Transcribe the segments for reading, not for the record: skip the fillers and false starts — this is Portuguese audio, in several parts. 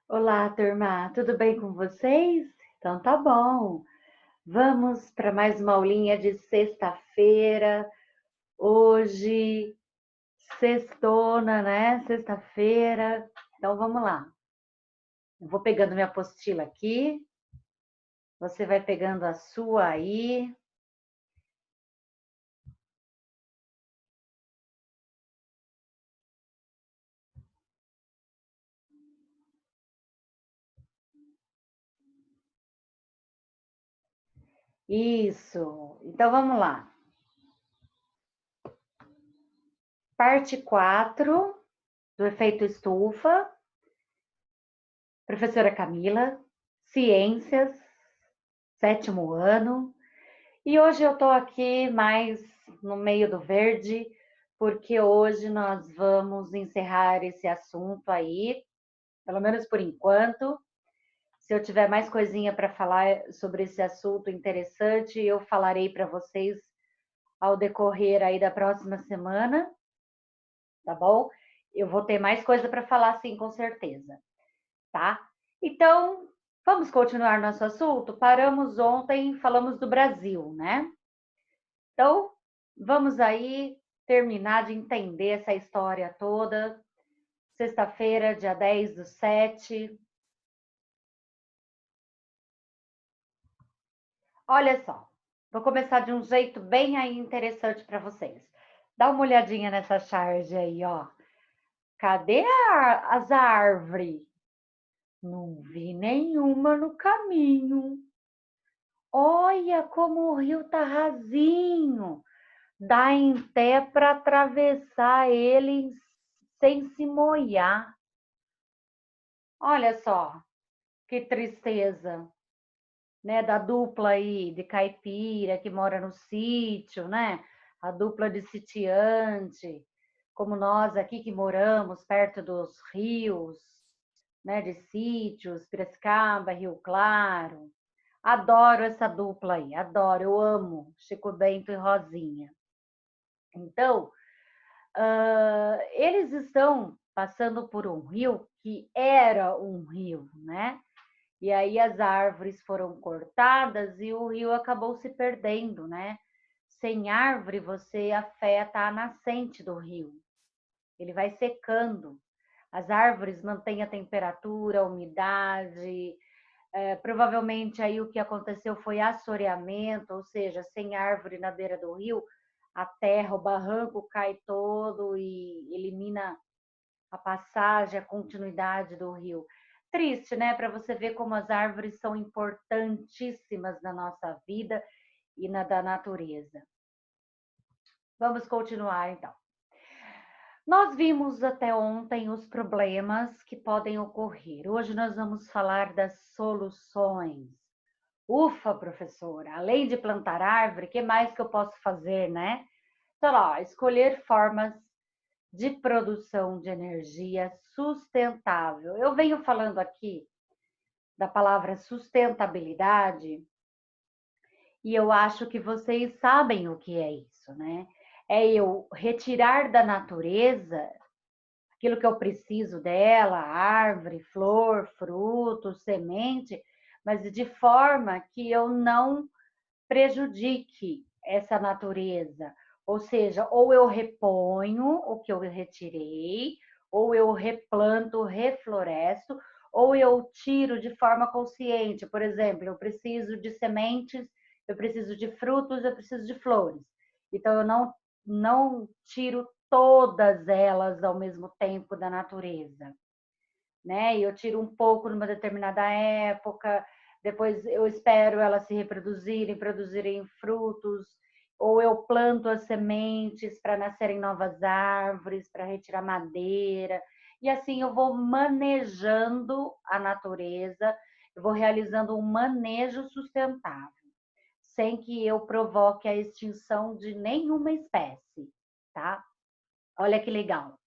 Olá, turma, tudo bem com vocês? Então tá bom. Vamos para mais uma aulinha de sexta-feira. Hoje, sextona, né? Sexta-feira. Então vamos lá. Eu vou pegando minha apostila aqui. Você vai pegando a sua aí. Isso. Então vamos lá. Parte 4 do efeito estufa. Professora Camila, Ciências, sétimo ano. E hoje eu estou aqui mais no meio do verde, porque hoje nós vamos encerrar esse assunto aí, pelo menos por enquanto. Se eu tiver mais coisinha para falar sobre esse assunto interessante, eu falarei para vocês ao decorrer aí da próxima semana, tá bom? Eu vou ter mais coisa para falar, sim, com certeza, tá? Então, vamos continuar nosso assunto? Paramos ontem, falamos do Brasil, né? Então, vamos aí terminar de entender essa história toda. Sexta-feira, dia 10/7. Olha só, vou começar de um jeito bem aí interessante para vocês. Dá uma olhadinha nessa charge aí, ó. Cadê as árvores? Não vi nenhuma no caminho. Olha como o rio tá rasinho. Dá em pé para atravessar ele sem se molhar. Olha só, que tristeza, né? Da dupla aí de caipira que mora no sítio, né? A dupla de sitiante, como nós aqui que moramos perto dos rios, né? De sítios, Piracicaba, Rio Claro. Adoro essa dupla aí, adoro, eu amo Chico Bento e Rosinha. Então, eles estão passando por um rio que era um rio, né? E aí as árvores foram cortadas e o rio acabou se perdendo, né? Sem árvore, você afeta a nascente do rio. Ele vai secando. As árvores mantêm a temperatura, a umidade. Provavelmente aí o que aconteceu foi assoreamento, ou seja, sem árvore na beira do rio, a terra, o barranco cai todo e elimina a passagem, a continuidade do rio. Triste, né? Para você ver como as árvores são importantíssimas na nossa vida e na da natureza. Vamos continuar então. Nós vimos até ontem os problemas que podem ocorrer. Hoje nós vamos falar das soluções. Ufa, professora, além de plantar árvore, o que mais que eu posso fazer, né? Então, lá, escolher formas de produção de energia sustentável. Eu venho falando aqui da palavra sustentabilidade e eu acho que vocês sabem o que é isso, né? É eu retirar da natureza aquilo que eu preciso dela, árvore, flor, fruto, semente, mas de forma que eu não prejudique essa natureza. Ou seja, ou eu reponho o que eu retirei, ou eu replanto, refloresto, ou eu tiro de forma consciente. Por exemplo, eu preciso de sementes, eu preciso de frutos, eu preciso de flores. Então, eu não tiro todas elas ao mesmo tempo da natureza, né? E eu tiro um pouco numa determinada época, depois eu espero elas se reproduzirem, produzirem frutos, ou eu planto as sementes para nascerem novas árvores, para retirar madeira, e assim eu vou manejando a natureza, eu vou realizando um manejo sustentável, sem que eu provoque a extinção de nenhuma espécie, tá? Olha que legal.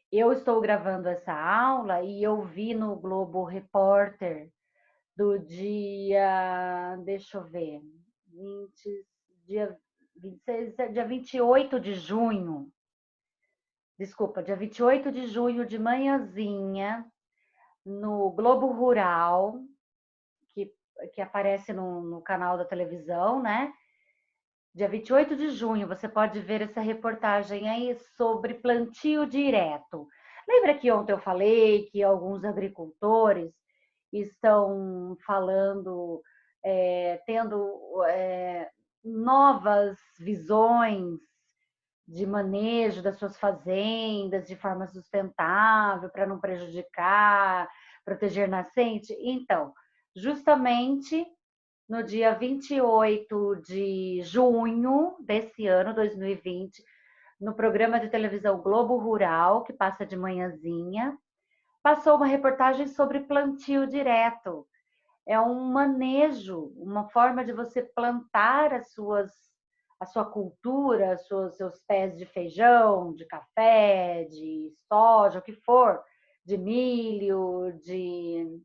Eu estou gravando essa aula e eu vi no Globo Repórter do dia, deixa eu ver, 20, dia 26, dia 28 de junho, desculpa, dia 28 de junho de manhãzinha, no Globo Rural, que aparece no canal da televisão, né? Dia 28 de junho, você pode ver essa reportagem aí sobre plantio direto. Lembra que ontem eu falei que alguns agricultores estão falando, tendo novas visões de manejo das suas fazendas de forma sustentável, para não prejudicar, proteger nascente? Então, justamente no dia 28 de junho desse ano, 2020, no programa de televisão Globo Rural, que passa de manhãzinha, passou uma reportagem sobre plantio direto. É um manejo, uma forma de você plantar a sua cultura, seus pés de feijão, de café, de soja, o que for, de milho, de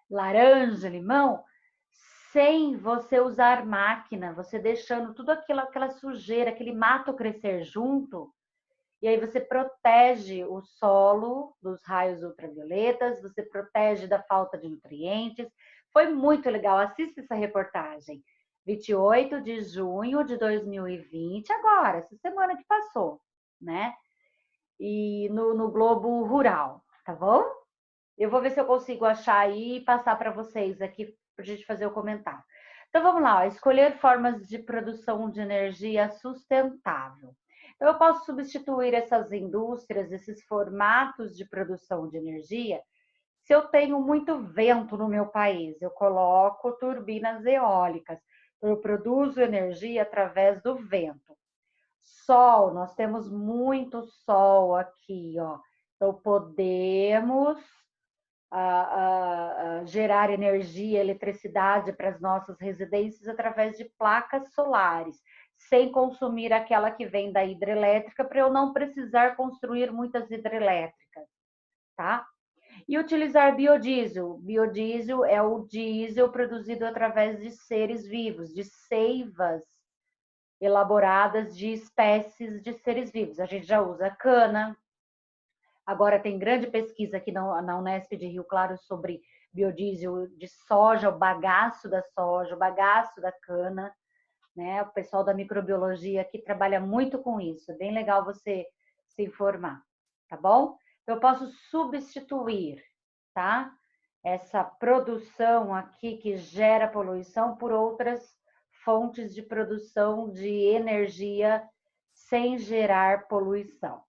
laranja, limão, sem você usar máquina, você deixando tudo aquela sujeira, aquele mato crescer junto, e aí você protege o solo dos raios ultravioletas, você protege da falta de nutrientes. Foi muito legal, assista essa reportagem. 28 de junho de 2020, agora, essa semana que passou, né? E no Globo Rural, tá bom? Eu vou ver se eu consigo achar aí e passar para vocês aqui para a gente fazer o comentário. Então vamos lá, ó, escolher formas de produção de energia sustentável. Então eu posso substituir essas indústrias, esses formatos de produção de energia. Se eu tenho muito vento no meu país, eu coloco turbinas eólicas. Eu produzo energia através do vento. Sol, nós temos muito sol aqui, ó. Então podemos gerar energia, eletricidade para as nossas residências através de placas solares, sem consumir aquela que vem da hidrelétrica, para eu não precisar construir muitas hidrelétricas, tá? E utilizar biodiesel. Biodiesel é o diesel produzido através de seres vivos, de seivas elaboradas de espécies de seres vivos. A gente já usa cana. Agora tem grande pesquisa aqui na Unesp de Rio Claro sobre biodiesel de soja, o bagaço da soja, o bagaço da cana, né? O pessoal da microbiologia aqui trabalha muito com isso. É bem legal você se informar, tá bom? Eu posso substituir, tá? Essa produção aqui que gera poluição por outras fontes de produção de energia sem gerar poluição.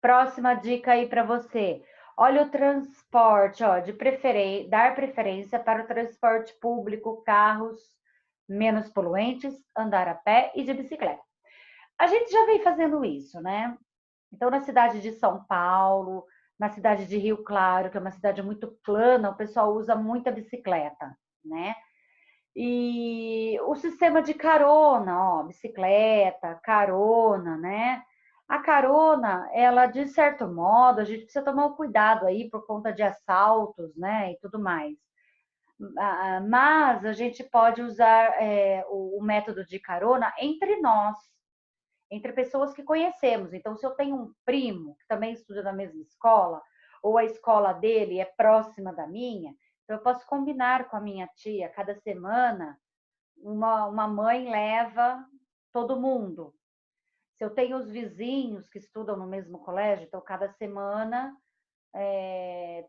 Próxima dica aí para você. Olha o transporte, ó, dar preferência para o transporte público, carros menos poluentes, andar a pé e de bicicleta. A gente já vem fazendo isso, né? Então, na cidade de São Paulo, na cidade de Rio Claro, que é uma cidade muito plana, o pessoal usa muita bicicleta, né? E o sistema de carona, ó, bicicleta, carona, né? A carona, ela, de certo modo, a gente precisa tomar um cuidado aí por conta de assaltos, né? E tudo mais. Mas a gente pode usar o método de carona entre nós, entre pessoas que conhecemos. Então, se eu tenho um primo que também estuda na mesma escola, ou a escola dele é próxima da minha, então eu posso combinar com a minha tia, cada semana, uma mãe leva todo mundo. Se eu tenho os vizinhos que estudam no mesmo colégio, então cada semana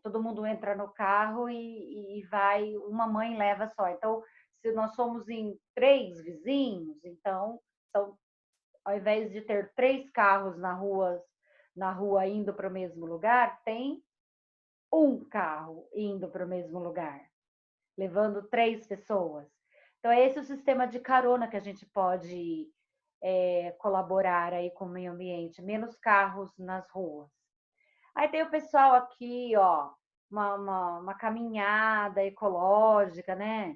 todo mundo entra no carro e vai, uma mãe leva só. Então, se nós somos em 3 vizinhos, então são, ao invés de ter 3 carros na rua indo para o mesmo lugar, tem um carro indo para o mesmo lugar, levando 3 pessoas. Então, é esse o sistema de carona que a gente pode colaborar aí com o meio ambiente, menos carros nas ruas. Aí tem o pessoal aqui, ó, uma caminhada ecológica, né?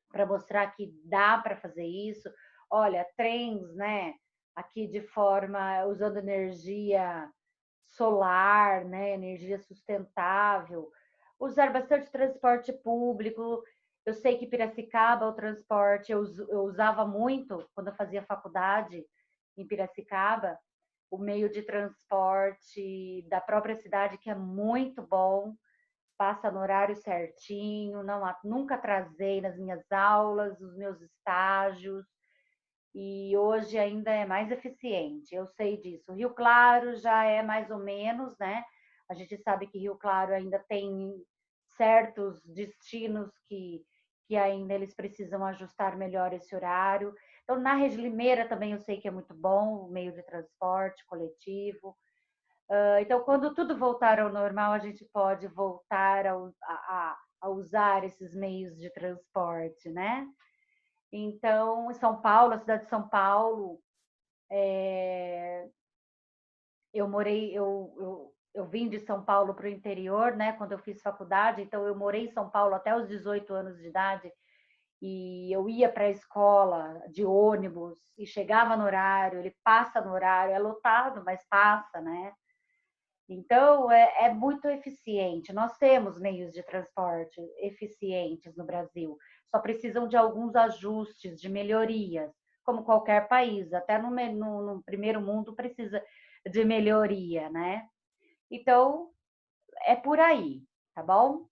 Para mostrar que dá para fazer isso. Olha, trens, né? Aqui de forma usando energia solar, né? Energia sustentável. Usar bastante transporte público. Eu sei que Piracicaba, o transporte, eu usava muito quando eu fazia faculdade em Piracicaba. o meio de transporte da própria cidade, que é muito bom, passa no horário certinho, nunca atrasei nas minhas aulas, nos meus estágios, e hoje ainda é mais eficiente, eu sei disso. Rio Claro já é mais ou menos, né? A gente sabe que Rio Claro ainda tem certos destinos que ainda eles precisam ajustar melhor esse horário. Então, na Rede Limeira também eu sei que é muito bom o meio de transporte coletivo. Então, quando tudo voltar ao normal, a gente pode voltar a usar esses meios de transporte, né? Então, em São Paulo, a cidade de São Paulo, eu morei, eu vim de São Paulo para o interior, né? Quando eu fiz faculdade, então eu morei em São Paulo até os 18 anos de idade e eu ia para a escola de ônibus e chegava no horário, ele passa no horário, é lotado, mas passa, né? Então, é muito eficiente. Nós temos meios de transporte eficientes no Brasil, só precisam de alguns ajustes, de melhorias, como qualquer país, até no primeiro mundo precisa de melhoria, né? Então, é por aí, tá bom?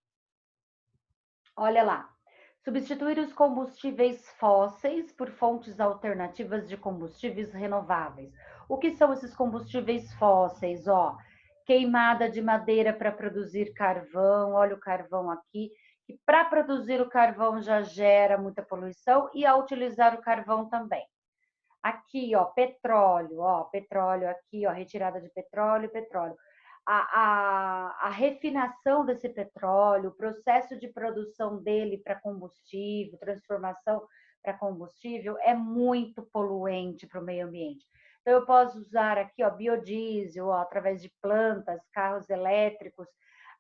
Olha lá. Substituir os combustíveis fósseis por fontes alternativas de combustíveis renováveis. O que são esses combustíveis fósseis? Ó, queimada de madeira para produzir carvão, olha o carvão aqui, que para produzir o carvão já gera muita poluição e ao utilizar o carvão também. Aqui, ó, petróleo aqui, ó, retirada de petróleo, petróleo. A refinação desse petróleo, o processo de produção dele para combustível, transformação para combustível, é muito poluente para o meio ambiente. Então, eu posso usar aqui, ó, biodiesel, ó, através de plantas, carros elétricos,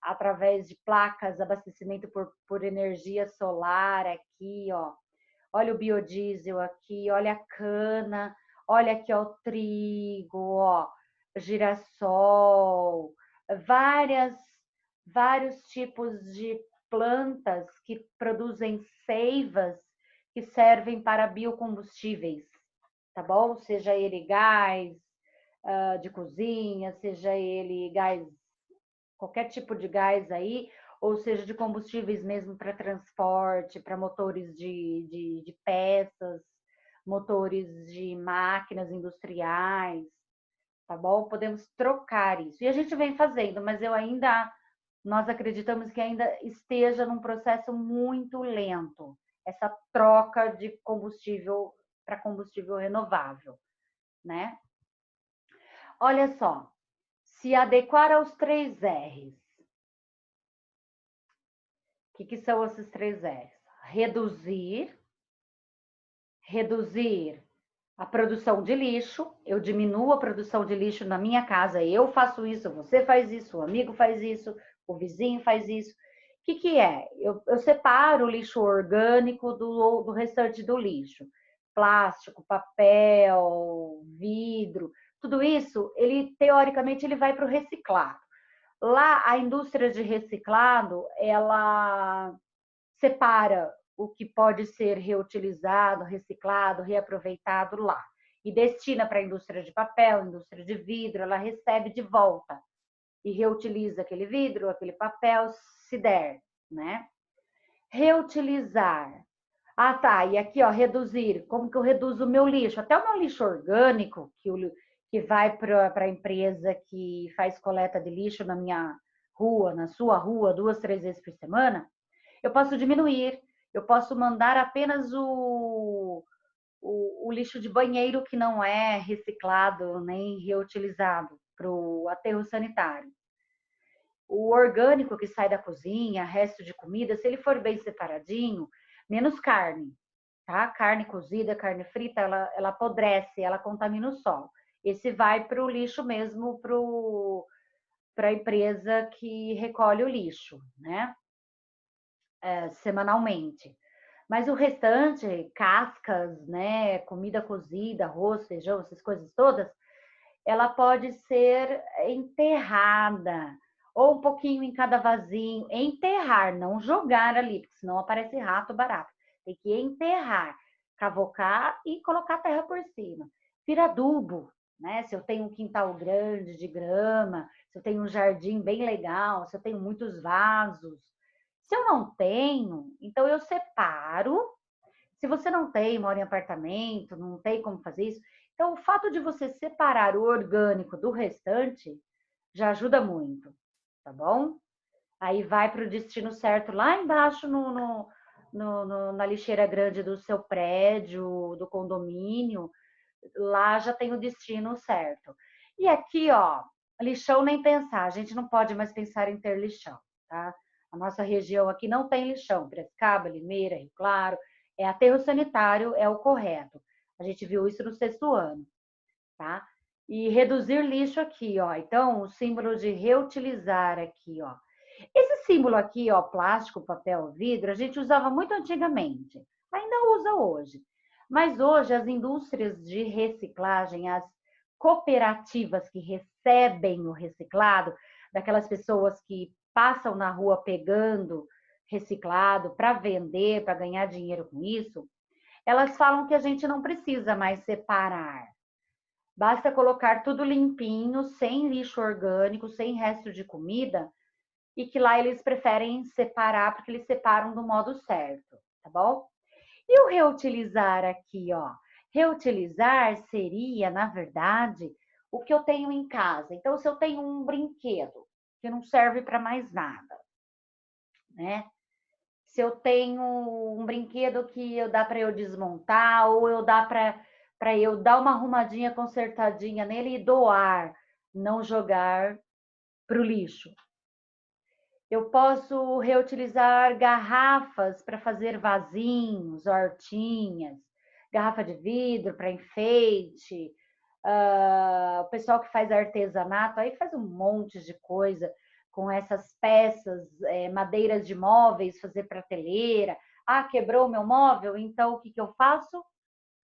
através de placas, abastecimento por energia solar aqui, ó. Olha o biodiesel aqui, olha a cana, olha aqui ó, o trigo, ó, girassol, várias, vários tipos de plantas que produzem seivas que servem para biocombustíveis, tá bom? Seja ele gás de cozinha, seja ele gás, qualquer tipo de gás aí, ou seja, de combustíveis mesmo para transporte, para motores de peças, motores de máquinas industriais, tá bom? Podemos trocar isso. E a gente vem fazendo, mas nós acreditamos que ainda esteja num processo muito lento, essa troca de combustível para combustível renovável, né? Olha só, se adequar aos 3 R's. Que são esses 3 R's? Reduzir a produção de lixo, eu diminuo a produção de lixo na minha casa, eu faço isso, você faz isso, o amigo faz isso, o vizinho faz isso. O que é? Eu separo o lixo orgânico do restante do lixo. Plástico, papel, vidro, tudo isso, ele teoricamente ele vai para o reciclado. Lá, a indústria de reciclado, ela separa o que pode ser reutilizado, reciclado, reaproveitado lá e destina para a indústria de papel, indústria de vidro, ela recebe de volta e reutiliza aquele vidro, aquele papel, se der, né? Reutilizar. Ah, tá. E aqui, ó, reduzir. Como que eu reduzo o meu lixo? Até o meu lixo orgânico, que vai para a empresa que faz coleta de lixo na minha rua, na sua rua, 2, 3 vezes por semana, eu posso diminuir. Eu posso mandar apenas o lixo de banheiro que não é reciclado nem reutilizado para o aterro sanitário. O orgânico que sai da cozinha, resto de comida, se ele for bem separadinho, menos carne, tá? Carne cozida, carne frita, ela apodrece, ela contamina o solo. Esse vai para o lixo mesmo, para a empresa que recolhe o lixo, né? Semanalmente. Mas o restante, cascas, né, comida cozida, arroz, feijão, essas coisas todas, ela pode ser enterrada, ou um pouquinho em cada vasinho. Enterrar, não jogar ali, porque senão aparece rato barato. Tem que enterrar, cavocar e colocar terra por cima. Vira adubo, né? Se eu tenho um quintal grande de grama, se eu tenho um jardim bem legal, se eu tenho muitos vasos. Se eu não tenho, então eu separo. Se você não tem, mora em apartamento, não tem como fazer isso, então o fato de você separar o orgânico do restante já ajuda muito, tá bom? Aí vai para o destino certo lá embaixo na lixeira grande do seu prédio, do condomínio, lá já tem o destino certo. E aqui, ó, lixão nem pensar, a gente não pode mais pensar em ter lixão, tá? A nossa região aqui não tem lixão, Piracicaba, Limeira, Rio Claro, aterro sanitário é o correto. A gente viu isso no sexto ano, tá? E reduzir lixo aqui, ó. Então, o símbolo de reutilizar aqui, ó. Esse símbolo aqui, ó, plástico, papel, vidro, a gente usava muito antigamente. Ainda usa hoje. Mas hoje as indústrias de reciclagem, as cooperativas que recebem o reciclado, daquelas pessoas que passam na rua pegando reciclado para vender, para ganhar dinheiro com isso, elas falam que a gente não precisa mais separar. Basta colocar tudo limpinho, sem lixo orgânico, sem resto de comida, e que lá eles preferem separar, porque eles separam do modo certo, tá bom? E o reutilizar aqui, ó? Reutilizar seria, na verdade, o que eu tenho em casa. Então, se eu tenho um brinquedo que não serve para mais nada, né? Se eu tenho um brinquedo que eu dá para eu desmontar, ou eu dá para eu dar uma arrumadinha, consertadinha nele e doar, não jogar para o lixo. Eu posso reutilizar garrafas para fazer vasinhos, hortinhas, garrafa de vidro para enfeite. O pessoal que faz artesanato aí faz um monte de coisa com essas peças, madeiras de móveis, fazer prateleira. Ah, quebrou o meu móvel, então o que eu faço?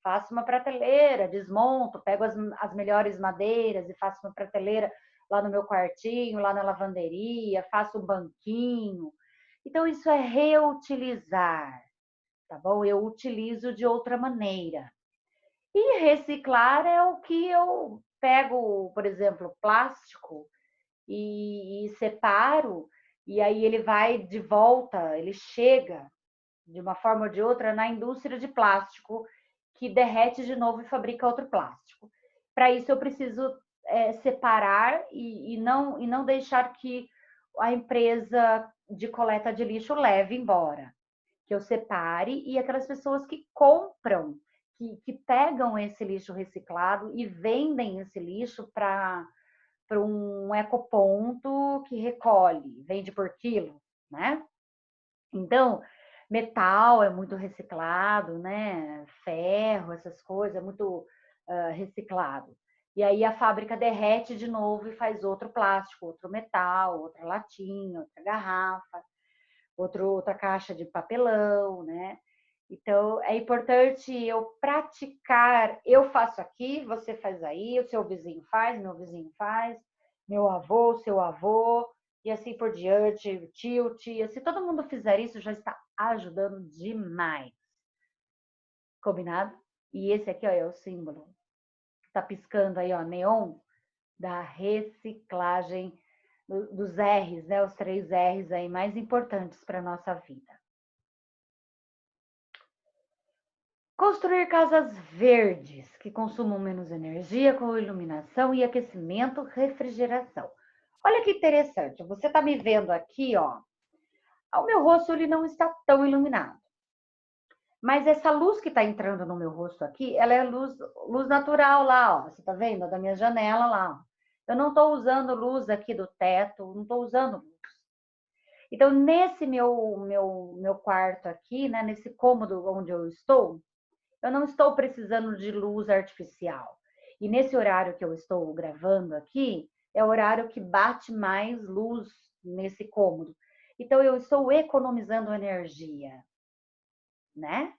Faço uma prateleira, desmonto, pego as melhores madeiras e faço uma prateleira lá no meu quartinho, lá na lavanderia, faço um banquinho. Então, isso é reutilizar, tá bom? Eu utilizo de outra maneira. E reciclar é o que eu pego, por exemplo, plástico e separo, e aí ele vai de volta, ele chega de uma forma ou de outra na indústria de plástico, que derrete de novo e fabrica outro plástico. Para isso eu preciso separar e não deixar que a empresa de coleta de lixo leve embora. Que eu separe e aquelas pessoas que compram, que pegam esse lixo reciclado e vendem esse lixo para um ecoponto que recolhe, vende por quilo, né? Então, metal é muito reciclado, né? Ferro, essas coisas, é muito reciclado. E aí a fábrica derrete de novo e faz outro plástico, outro metal, outra latinha, outra garrafa, outra caixa de papelão, né? Então, é importante eu praticar. Eu faço aqui, você faz aí, o seu vizinho faz, meu vizinho faz, meu avô, seu avô, e assim por diante, tio, tia. Se todo mundo fizer isso, já está ajudando demais. Combinado? E esse aqui, ó, é o símbolo. Tá piscando aí, ó, neon, da reciclagem dos R's, né? Os 3 R's aí mais importantes para nossa vida. Construir casas verdes que consumam menos energia, com iluminação e aquecimento, refrigeração. Olha que interessante, você está me vendo aqui, ó. O meu rosto ele não está tão iluminado. Mas essa luz que está entrando no meu rosto aqui, ela é luz natural lá, ó. Você está vendo? Da minha janela lá, ó. Eu não estou usando luz aqui do teto, não estou usando luz. Então, nesse meu quarto aqui, né, nesse cômodo onde eu não estou precisando de luz artificial. E nesse horário que eu estou gravando aqui, é o horário que bate mais luz nesse cômodo. Então, eu estou economizando energia, né?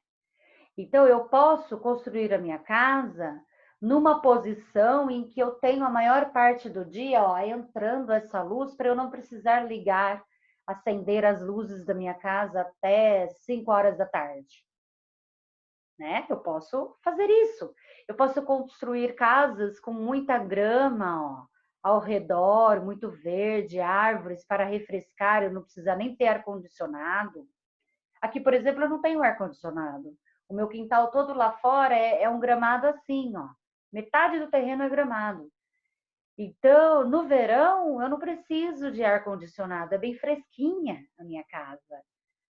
Então, eu posso construir a minha casa numa posição em que eu tenho a maior parte do dia, ó, entrando essa luz para eu não precisar ligar, acender as luzes da minha casa até 5 horas da tarde. né? Eu posso fazer isso. Eu posso construir casas com muita grama, ó, ao redor, muito verde, árvores para refrescar, eu não precisa nem ter ar-condicionado. Aqui, por exemplo, eu não tenho ar-condicionado. O meu quintal todo lá fora é um gramado assim, ó. Metade do terreno é gramado. Então, no verão, eu não preciso de ar-condicionado, é bem fresquinha a minha casa,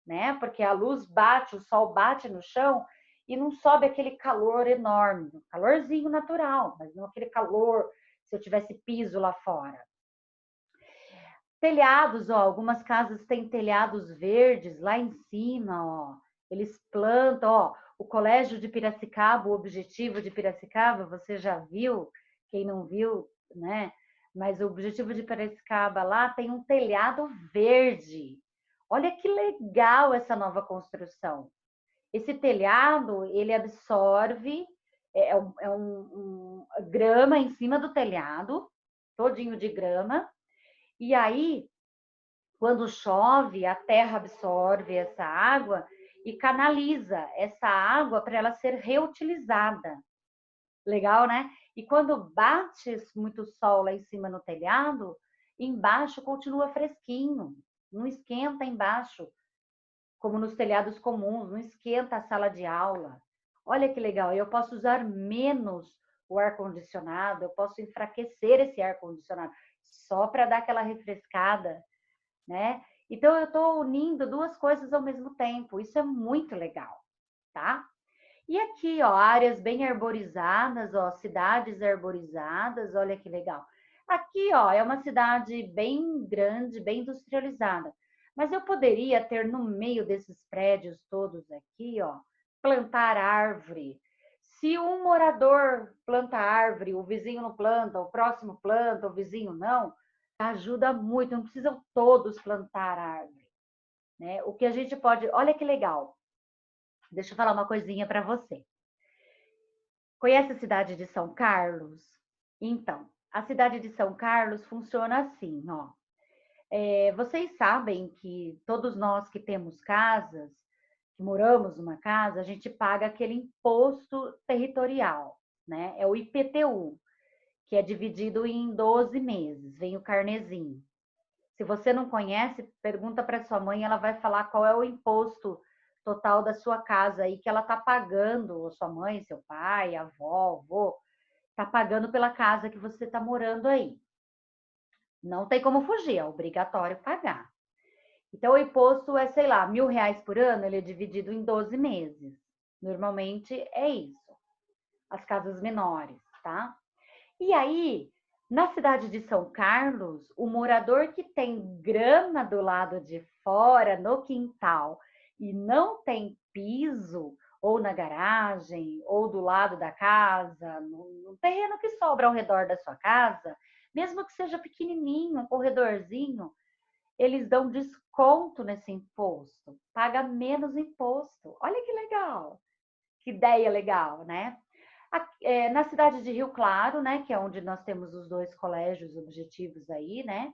né? Porque a luz bate, o sol bate no chão e não sobe aquele calor enorme, um calorzinho natural, mas não aquele calor se eu tivesse piso lá fora. Telhados, ó, algumas casas têm telhados verdes lá em cima, ó. Eles plantam, ó, o Colégio de Piracicaba, o Objetivo de Piracicaba, você já viu? Quem não viu, né? Mas o Objetivo de Piracicaba lá tem um telhado verde. Olha que legal essa nova construção. Esse telhado, ele absorve grama em cima do telhado, todinho de grama, e aí quando chove, a terra absorve essa água e canaliza essa água para ela ser reutilizada. Legal, né? E quando bate muito sol lá em cima no telhado, embaixo continua fresquinho, não esquenta embaixo, como nos telhados comuns, não esquenta a sala de aula. Olha que legal, eu posso usar menos o ar-condicionado, eu posso enfraquecer esse ar-condicionado só para dar aquela refrescada, né? Então eu estou unindo duas coisas ao mesmo tempo. Isso é muito legal, tá? E aqui, ó, áreas bem arborizadas, ó, cidades arborizadas, olha que legal. Aqui, ó, é uma cidade bem grande, bem industrializada. Mas eu poderia ter no meio desses prédios todos aqui, ó, plantar árvore. Se um morador planta árvore, o vizinho não planta, o próximo planta, o vizinho não, ajuda muito, não precisam todos plantar árvore, né? O que a gente pode, olha que legal. Deixa eu falar uma coisinha para você. Conhece a cidade de São Carlos? Então, a cidade de São Carlos funciona assim, ó. Vocês sabem que todos nós que temos casas, que moramos numa casa, a gente paga aquele imposto territorial, né? É o IPTU, que é dividido em 12 meses, vem o carnezinho. Se você não conhece, pergunta para sua mãe, ela vai falar qual é o imposto total da sua casa aí que ela está pagando, ou sua mãe, seu pai, avó, avô, está pagando pela casa que você está morando aí. Não tem como fugir, é obrigatório pagar. Então, o imposto é, sei lá, R$ 1.000 por ano, ele é dividido em 12 meses. Normalmente é isso. As casas menores, tá? E aí, na cidade de São Carlos, o morador que tem grama do lado de fora, no quintal, e não tem piso, ou na garagem, ou do lado da casa, no terreno que sobra ao redor da sua casa, mesmo que seja pequenininho, um corredorzinho, eles dão desconto nesse imposto, paga menos imposto. Olha que legal, que ideia legal, né? Na cidade de Rio Claro, né, que é onde nós temos os dois colégios objetivos aí, né?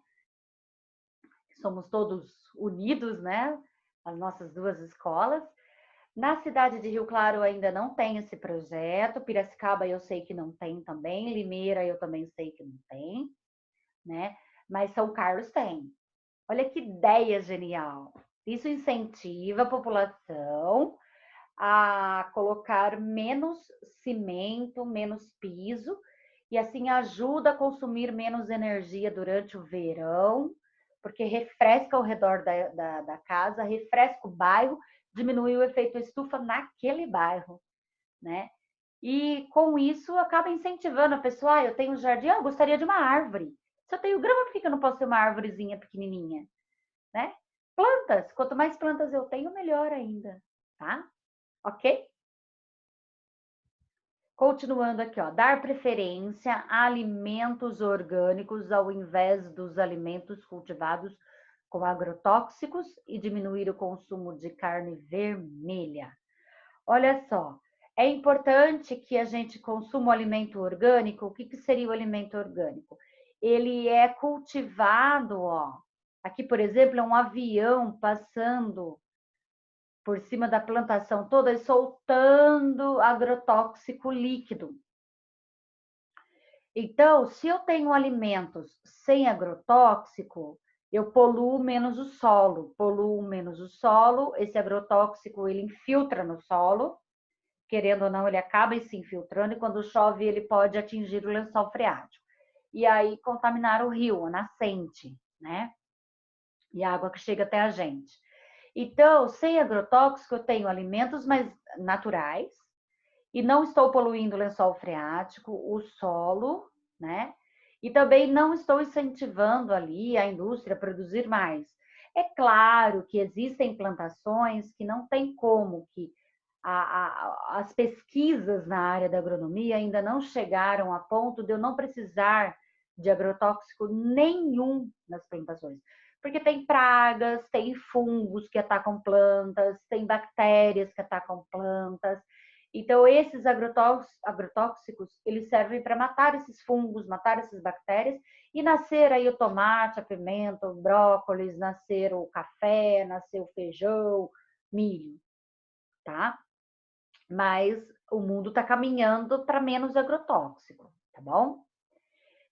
Somos todos unidos, né? As nossas duas escolas. Na cidade de Rio Claro ainda não tem esse projeto. Piracicaba eu sei que não tem também. Limeira eu também sei que não tem, né? Mas São Carlos tem. Olha que ideia genial. Isso incentiva a população a colocar menos cimento, menos piso, e assim ajuda a consumir menos energia durante o verão, porque refresca ao redor da casa, refresca o bairro, diminui o efeito estufa naquele bairro, né? E com isso acaba incentivando a pessoa, eu tenho um jardim, eu gostaria de uma árvore. Se eu tenho grama, por que eu não posso ter uma árvorezinha pequenininha, né? Plantas, quanto mais plantas eu tenho, melhor ainda, tá? Ok? Continuando aqui, ó, dar preferência a alimentos orgânicos ao invés dos alimentos cultivados com agrotóxicos e diminuir o consumo de carne vermelha. Olha só, é importante que a gente consuma o alimento orgânico. O que, que seria o alimento orgânico? Ele é cultivado, ó. Aqui, por exemplo, é um avião passando por cima da plantação toda e soltando agrotóxico líquido. Então, se eu tenho alimentos sem agrotóxico, eu poluo menos o solo, esse agrotóxico ele infiltra no solo, querendo ou não, ele acaba se infiltrando e quando chove ele pode atingir o lençol freático. E aí contaminar o rio, a nascente, né? E a água que chega até a gente. Então, sem agrotóxico, eu tenho alimentos mais naturais e não estou poluindo o lençol freático, o solo, né? E também não estou incentivando ali a indústria a produzir mais. É claro que existem plantações que não tem como, que as pesquisas na área da agronomia ainda não chegaram a ponto de eu não precisar de agrotóxico nenhum nas plantações. Porque tem pragas, tem fungos que atacam plantas, tem bactérias que atacam plantas. Então, esses agrotóxicos, eles servem para matar esses fungos, matar essas bactérias e nascer aí o tomate, a pimenta, o brócolis, nascer o café, nascer o feijão, milho, tá? Mas o mundo está caminhando para menos agrotóxico, tá bom?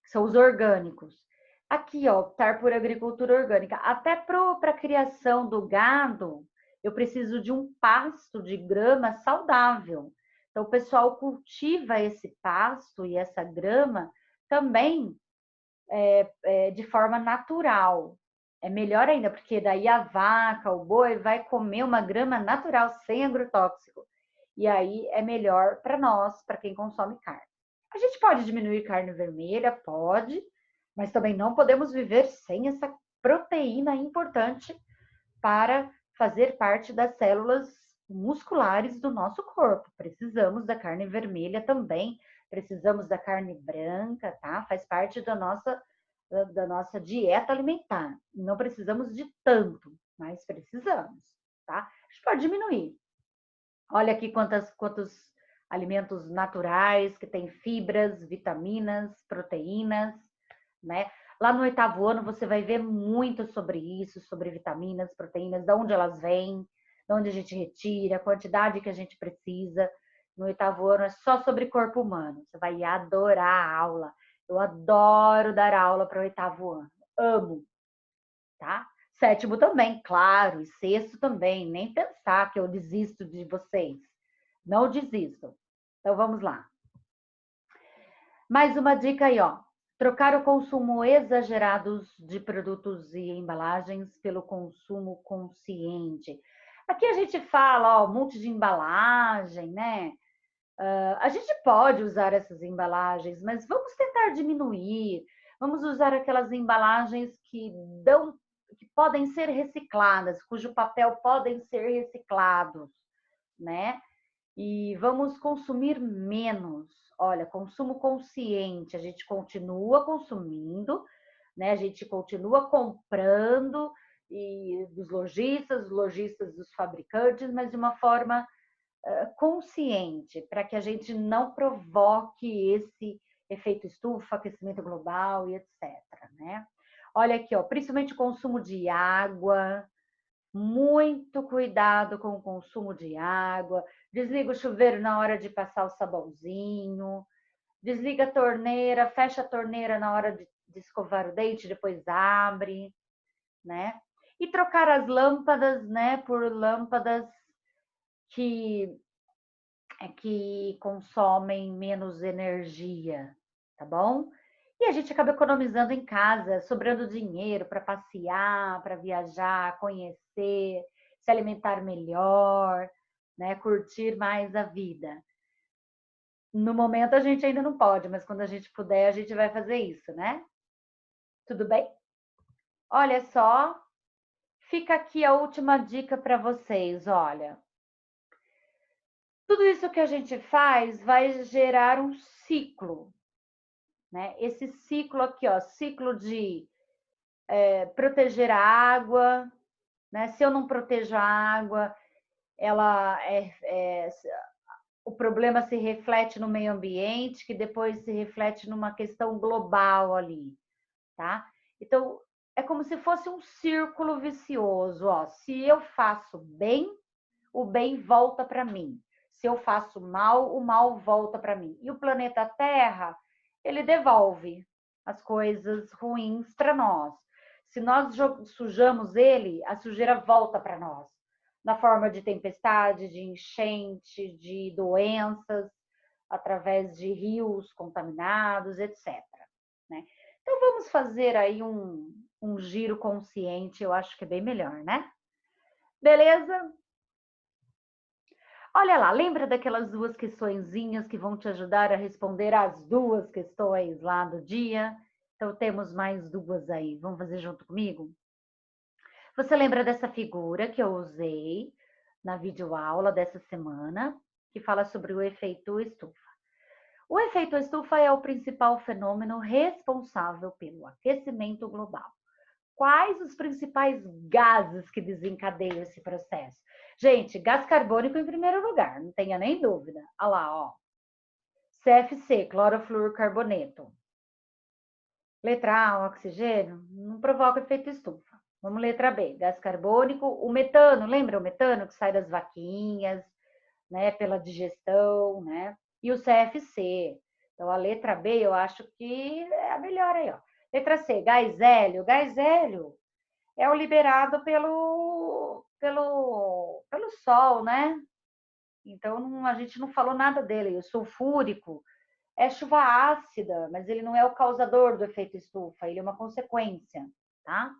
São os orgânicos. Aqui, ó, optar por agricultura orgânica. Até para a criação do gado, eu preciso de um pasto de grama saudável. Então, o pessoal cultiva esse pasto e essa grama também de forma natural. É melhor ainda, porque daí a vaca, o boi vai comer uma grama natural sem agrotóxico. E aí é melhor para nós, para quem consome carne. A gente pode diminuir carne vermelha, pode, mas também não podemos viver sem essa proteína importante para fazer parte das células musculares do nosso corpo. Precisamos da carne vermelha também, precisamos da carne branca, tá? Faz parte da nossa dieta alimentar. Não precisamos de tanto, mas precisamos, tá? A gente pode diminuir. Olha aqui quantos alimentos naturais que tem fibras, vitaminas, proteínas, né? Lá no 8º ano você vai ver muito sobre isso, sobre vitaminas, proteínas, de onde elas vêm, de onde a gente retira, a quantidade que a gente precisa. No 8º ano é só sobre corpo humano. Você vai adorar a aula. Eu adoro dar aula para o 8º ano. Amo, tá? 7º também, claro, e 6º também. Nem pensar que eu desisto de vocês. Não desistam. Então vamos lá. Mais uma dica aí, ó. Trocar o consumo exagerado de produtos e embalagens pelo consumo consciente. Aqui a gente fala, ó, um monte de embalagem, né? A gente pode usar essas embalagens, mas vamos tentar diminuir. Vamos usar aquelas embalagens que podem ser recicladas, cujo papel podem ser reciclados, né? E vamos consumir menos. Olha, consumo consciente, a gente continua consumindo, né? A gente continua comprando e dos lojistas dos fabricantes, mas de uma forma consciente, para que a gente não provoque esse efeito estufa, aquecimento global e etc, né? Olha aqui, ó, principalmente o consumo de água, muito cuidado com o consumo de água. Desliga o chuveiro na hora de passar o sabãozinho. Desliga a torneira, fecha a torneira na hora de escovar o dente, depois abre, né? E trocar as lâmpadas, né, por lâmpadas que, que consomem menos energia, tá bom? E a gente acaba economizando em casa, sobrando dinheiro para passear, para viajar, conhecer, se alimentar melhor, né? Curtir mais a vida. No momento a gente ainda não pode, mas quando a gente puder, a gente vai fazer isso, né? Tudo bem? Olha só, fica aqui a última dica para vocês, olha. Tudo isso que a gente faz vai gerar um ciclo, né? Esse ciclo aqui, ó, ciclo de proteger a água, né? Se eu não protejo a água, ela o problema se reflete no meio ambiente, que depois se reflete numa questão global ali, tá? Então, é como se fosse um círculo vicioso, ó. Se eu faço bem, o bem volta para mim. Se eu faço mal, o mal volta para mim. E o planeta Terra, ele devolve as coisas ruins para nós. Se nós sujamos ele, a sujeira volta para nós, na forma de tempestade, de enchente, de doenças, através de rios contaminados, etc. Né? Então, vamos fazer aí um giro consciente, eu acho que é bem melhor, né? Beleza? Olha lá, lembra daquelas duas questõezinhas que vão te ajudar a responder as duas questões lá do dia? Então, temos mais duas aí. Vamos fazer junto comigo? Você lembra dessa figura que eu usei na videoaula dessa semana, que fala sobre o efeito estufa? O efeito estufa é o principal fenômeno responsável pelo aquecimento global. Quais os principais gases que desencadeiam esse processo? Gente, gás carbônico em primeiro lugar, não tenha nem dúvida. Olha lá, ó. CFC, clorofluorcarboneto. Letra A, oxigênio, não provoca efeito estufa. Vamos letra B, gás carbônico, o metano, lembra o metano que sai das vaquinhas, né, pela digestão, né? E o CFC. Então, a letra B eu acho que é a melhor aí, ó. Letra C, gás hélio. Gás hélio é o liberado pelo sol, né? Então, a gente não falou nada dele. O sulfúrico é chuva ácida, mas ele não é o causador do efeito estufa, ele é uma consequência, tá?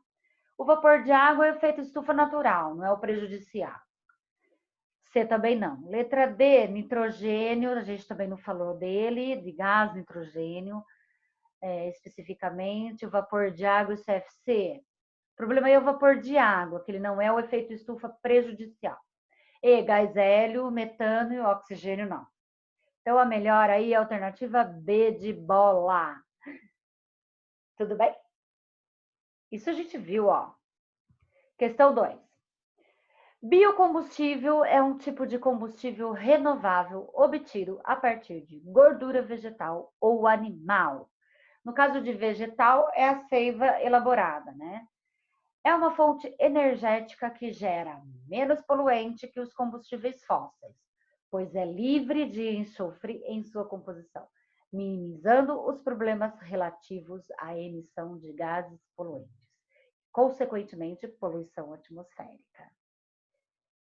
O vapor de água é o efeito estufa natural, não é o prejudicial. C também não. Letra D, nitrogênio, a gente também não falou dele, de gás nitrogênio, especificamente, o vapor de água e o CFC. O problema é o vapor de água, que ele não é o efeito estufa prejudicial. E gás hélio, metano e oxigênio não. Então, a melhor aí é a alternativa B de bola. Tudo bem? Isso a gente viu, ó. Questão 2. Biocombustível é um tipo de combustível renovável obtido a partir de gordura vegetal ou animal. No caso de vegetal, é a seiva elaborada, né? É uma fonte energética que gera menos poluente que os combustíveis fósseis, pois é livre de enxofre em sua composição, minimizando os problemas relativos à emissão de gases poluentes, consequentemente, poluição atmosférica.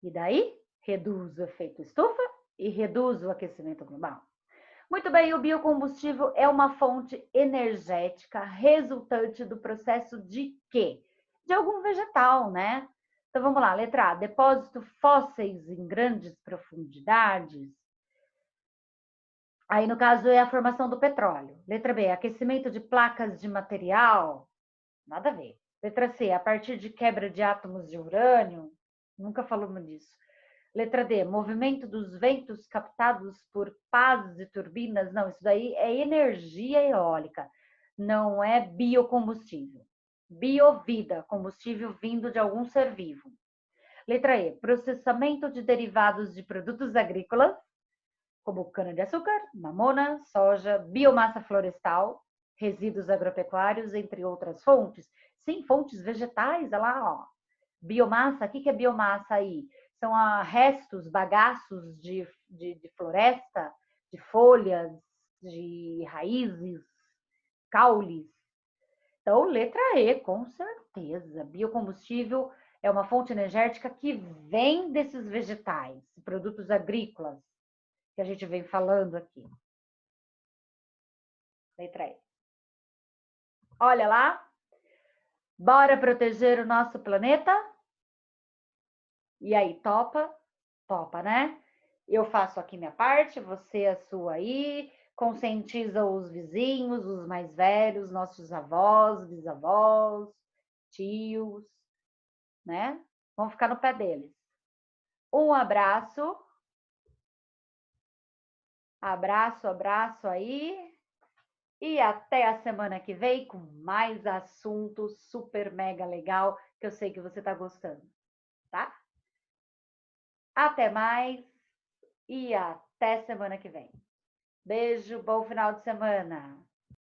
E daí, reduz o efeito estufa e reduz o aquecimento global. Muito bem, o biocombustível é uma fonte energética resultante do processo de quê? De algum vegetal, né? Então vamos lá, letra A, depósito fósseis em grandes profundidades. Aí, no caso, é a formação do petróleo. Letra B, aquecimento de placas de material. Nada a ver. Letra C, a partir de quebra de átomos de urânio. Nunca falamos disso. Letra D, movimento dos ventos captados por pás de turbinas. Não, isso daí é energia eólica, não é biocombustível. Biovida, combustível vindo de algum ser vivo. Letra E, processamento de derivados de produtos agrícolas, como cana-de-açúcar, mamona, soja, biomassa florestal, resíduos agropecuários, entre outras fontes. Sim, fontes vegetais, olha lá, ó. Biomassa, o que é biomassa aí? São restos, bagaços de floresta, de folhas, de raízes, caules. Então, letra E, com certeza. Biocombustível é uma fonte energética que vem desses vegetais, produtos agrícolas, que a gente vem falando aqui. Letra E. Olha lá. Bora proteger o nosso planeta? E aí, topa? Topa, né? Eu faço aqui minha parte, você a sua aí, conscientiza os vizinhos, os mais velhos, nossos avós, bisavós, tios, né? Vamos ficar no pé deles. Um abraço. Abraço, abraço aí. E até a semana que vem com mais assunto super mega legal que eu sei que você tá gostando, tá? Até mais e até semana que vem. Beijo, bom final de semana.